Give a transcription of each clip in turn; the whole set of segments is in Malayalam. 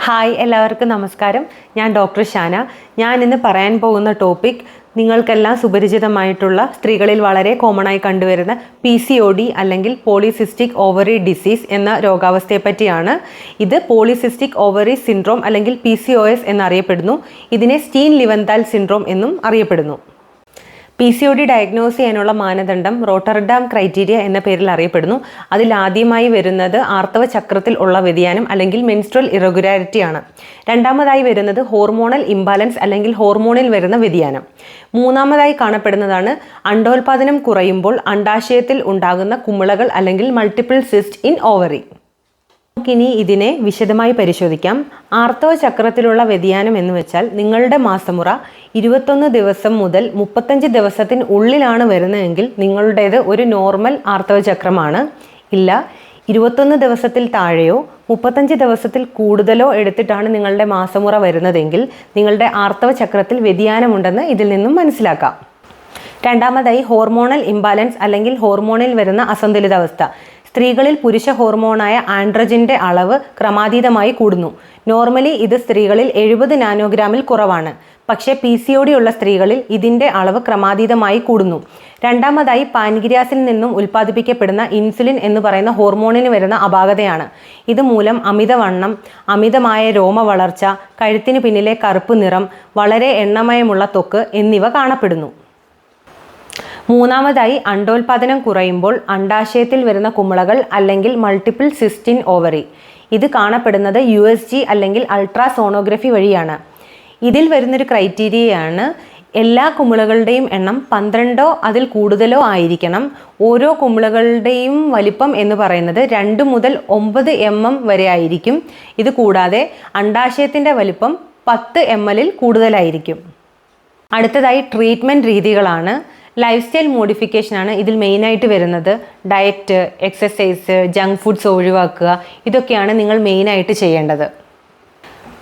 ഹായ്, എല്ലാവർക്കും നമസ്കാരം. ഞാൻ ഡോക്ടർ ഷാന. ഞാൻ ഇന്ന് പറയാൻ പോകുന്ന ടോപ്പിക് നിങ്ങൾക്കെല്ലാം സുപരിചിതമായിട്ടുള്ള സ്ത്രീകളിൽ വളരെ കോമൺ ആയി കണ്ടുവരുന്ന PCOD അല്ലെങ്കിൽ പോളിസിസ്റ്റിക് ഓവറി ഡിസീസ് എന്ന രോഗാവസ്ഥയെ പറ്റിയാണ്. ഇത് പോളിസിസ്റ്റിക് ഓവറി സിൻഡ്രോം അല്ലെങ്കിൽ PCOS എന്നറിയപ്പെടുന്നു. ഇതിനെ സ്റ്റീൻ ലിവന്താൽ സിൻഡ്രോം എന്നും അറിയപ്പെടുന്നു. PCOD ഡയഗ്നോസ് ചെയ്യാനുള്ള മാനദണ്ഡം റോട്ടർഡാം ക്രൈറ്റീരിയ എന്ന പേരിൽ അറിയപ്പെടുന്നു. അതിൽ ആദ്യമായി വരുന്നത് ആർത്തവ ചക്രത്തിൽ ഉള്ള വ്യതിയാനം അല്ലെങ്കിൽ മെൻസ്ട്രൽ ഇറഗുലാരിറ്റി ആണ്. രണ്ടാമതായി വരുന്നത് ഹോർമോണൽ ഇംബാലൻസ് അല്ലെങ്കിൽ ഹോർമോണിൽ വരുന്ന വ്യതിയാനം. മൂന്നാമതായി കാണപ്പെടുന്നതാണ് അണ്ടോൽപാദനം കുറയുമ്പോൾ അണ്ഡാശയത്തിൽ ഉണ്ടാകുന്ന കുമിളകൾ അല്ലെങ്കിൽ മൾട്ടിപ്പിൾ സിസ്റ്റ് ഇൻ ഓവറി. നമുക്കിനി ഇതിനെ വിശദമായി പരിശോധിക്കാം. ആർത്തവ ചക്രത്തിലുള്ള വ്യതിയാനം എന്ന് വെച്ചാൽ നിങ്ങളുടെ മാസമുറ 21 ദിവസം മുതൽ 35 ദിവസത്തിന് ഉള്ളിലാണ് വരുന്നതെങ്കിൽ നിങ്ങളുടേത് ഒരു നോർമൽ ആർത്തവ ചക്രമാണ്. ഇല്ല, 21 ദിവസത്തിൽ താഴെയോ 35 ദിവസത്തിൽ കൂടുതലോ എടുത്തിട്ടാണ് നിങ്ങളുടെ മാസമുറ വരുന്നതെങ്കിൽ നിങ്ങളുടെ ആർത്തവ ചക്രത്തിൽ വ്യതിയാനമുണ്ടെന്ന് ഇതിൽ നിന്നും മനസ്സിലാക്കാം. രണ്ടാമതായി ഹോർമോണൽ ഇംബാലൻസ് അല്ലെങ്കിൽ ഹോർമോണിൽ വരുന്ന അസന്തുലിതാവസ്ഥ. സ്ത്രീകളിൽ പുരുഷ ഹോർമോണായ ആൻഡ്രജൻ്റെ അളവ് ക്രമാതീതമായി കൂടുന്നു. നോർമലി ഇത് സ്ത്രീകളിൽ 70 നാനോഗ്രാമിൽ കുറവാണ്. പക്ഷേ PCOD ഉള്ള സ്ത്രീകളിൽ ഇതിൻ്റെ അളവ് ക്രമാതീതമായി കൂടുന്നു. രണ്ടാമതായി പാൻക്രിയാസിൽ നിന്നും ഉൽപ്പാദിപ്പിക്കപ്പെടുന്ന ഇൻസുലിൻ എന്ന് പറയുന്ന ഹോർമോണിന് വരുന്ന അപാകതയാണ്. ഇതുമൂലം അമിതവണ്ണം, അമിതമായ രോമ വളർച്ച, കഴുത്തിന് പിന്നിലെ കറുപ്പ് നിറം, വളരെ എണ്ണമയമുള്ള ത്വക്ക് എന്നിവ കാണപ്പെടുന്നു. മൂന്നാമതായി അണ്ടോൽപാദനം കുറയുമ്പോൾ അണ്ഡാശയത്തിൽ വരുന്ന കുമിളകൾ അല്ലെങ്കിൽ മൾട്ടിപ്പിൾ സിസ്റ്റ് ഇൻ ഓവറി. ഇത് കാണപ്പെടുന്നത് USG അല്ലെങ്കിൽ അൾട്രാസോണോഗ്രഫി വഴിയാണ്. ഇതിൽ വരുന്നൊരു ക്രൈറ്റീരിയയാണ് എല്ലാ കുമിളകളുടെയും എണ്ണം 12 അതിൽ കൂടുതലോ ആയിരിക്കണം. ഓരോ കുമിളകളുടെയും വലിപ്പം എന്ന് പറയുന്നത് 2 മുതൽ 9 mm വരെ ആയിരിക്കും. ഇത് കൂടാതെ അണ്ഡാശയത്തിൻ്റെ വലിപ്പം 10 ml കൂടുതലായിരിക്കും. അടുത്തതായി ട്രീറ്റ്മെൻറ്റ് രീതികളാണ്. ലൈഫ് സ്റ്റൈൽ മോഡിഫിക്കേഷനാണ് ഇതിൽ മെയിനായിട്ട് വരുന്നത്. ഡയറ്റ്, എക്സസൈസ്, ജങ്ക് ഫുഡ്സ് ഒഴിവാക്കുക, ഇതൊക്കെയാണ് നിങ്ങൾ മെയിനായിട്ട് ചെയ്യേണ്ടത്.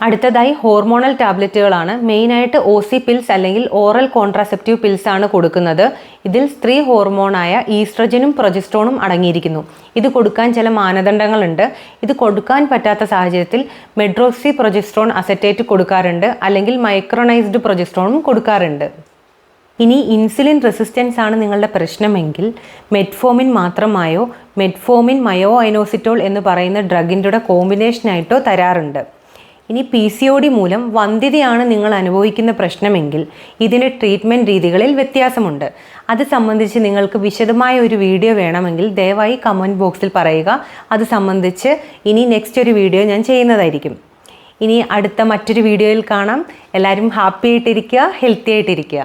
അടുത്തതായി ഹോർമോണൽ ടാബ്ലറ്റുകളാണ്. മെയിനായിട്ട് OC പിൽസ് അല്ലെങ്കിൽ ഓറൽ കോൺട്രാസെപ്റ്റീവ് പിൽസ് ആണ് കൊടുക്കുന്നത്. ഇതിൽ സ്ത്രീ ഹോർമോണായ ഈസ്ട്രജനും പ്രൊജസ്ട്രോണും അടങ്ങിയിരിക്കുന്നു. ഇത് കൊടുക്കാൻ ചില മാനദണ്ഡങ്ങളുണ്ട്. ഇത് കൊടുക്കാൻ പറ്റാത്ത സാഹചര്യത്തിൽ മെഡ്രോക്സി പ്രൊജസ്ട്രോൺ അസറ്റേറ്റ് കൊടുക്കാറുണ്ട്, അല്ലെങ്കിൽ മൈക്രോണൈസ്ഡ് പ്രൊജസ്ട്രോണും കൊടുക്കാറുണ്ട്. ഇനി ഇൻസുലിൻ റെസിസ്റ്റൻസ് ആണ് നിങ്ങളുടെ പ്രശ്നമെങ്കിൽ മെറ്റ്ഫോമിൻ മാത്രമായോ മെറ്റ്ഫോമിൻ മയോ ഐനോസിറ്റോൾ എന്ന് പറയുന്ന ഡ്രഗിൻ്റെ കോമ്പിനേഷനായിട്ടോ തരാറുണ്ട്. ഇനി PCOD മൂലം വന്ധ്യതയാണ് നിങ്ങൾ അനുഭവിക്കുന്ന പ്രശ്നമെങ്കിൽ ഇതിൻ്റെ ട്രീറ്റ്മെൻറ്റ് രീതികളിൽ വ്യത്യാസമുണ്ട്. അത് സംബന്ധിച്ച് നിങ്ങൾക്ക് വിശദമായ ഒരു വീഡിയോ വേണമെങ്കിൽ ദയവായി കമൻറ്റ് ബോക്സിൽ പറയുക. അത് സംബന്ധിച്ച് ഇനി നെക്സ്റ്റ് ഒരു വീഡിയോ ഞാൻ ചെയ്യുന്നതായിരിക്കും. ഇനി അടുത്ത മറ്റൊരു വീഡിയോയിൽ കാണാം. എല്ലാവരും ഹാപ്പി ആയിട്ടിരിക്കുക, ഹെൽത്തി ആയിട്ടിരിക്കുക.